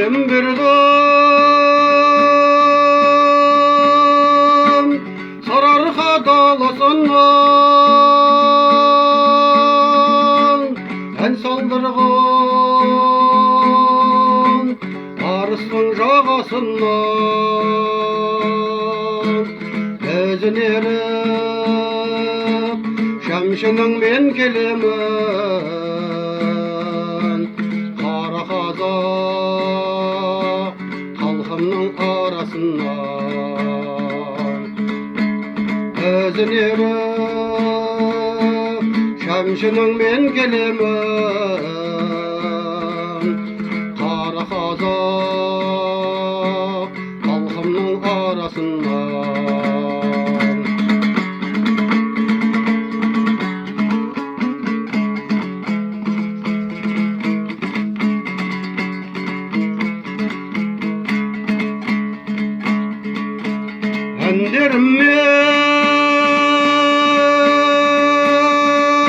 Білім бердім сарыарқа даласынан ән салдырған арыстың жағасынан ізін еріп шәмшінің мен келемін қара қазақ халқымның арасынан ізін еріп шәмшінің мен келемін қара қазақ халқымның арасынан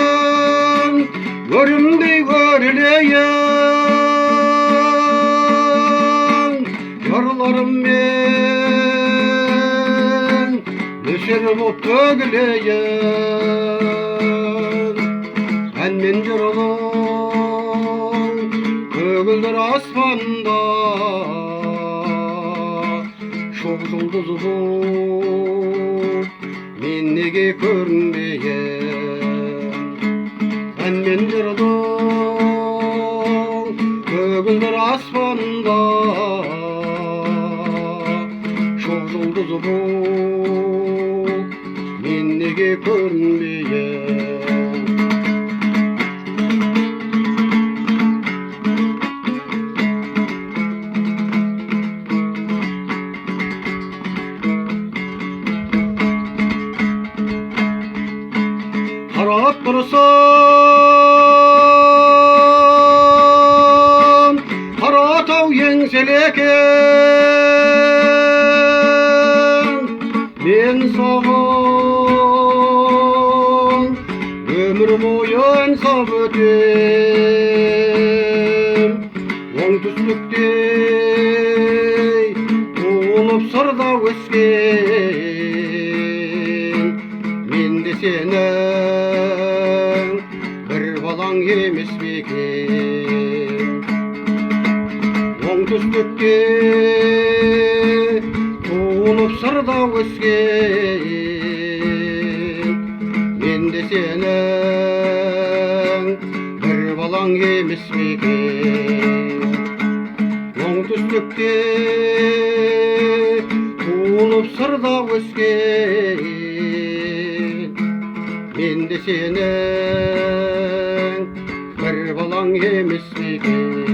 әндеріммен өрімдей өрілейін жырларыммен нөсер боп төгілейін әнмен жырлым көгілдір аспанда шоқ жұлдыз боп мен неге көрінбейін әнмен жырлым көгілдір аспанда шоқ жұлдыз боп мен неге көрінбейін қарап тұрсам қаратау еңселі екен мен саған өмір бойы аңсап өтем оңтүстіктей туылып сырда өскен мен де сенің бір балаң емес пе екен оңтүстікте туылып сырда өскен мен де сенің бір балаң емес пе екен оңтүстікте туылып сырда өскен мен де сенің бір балаң емес пе екен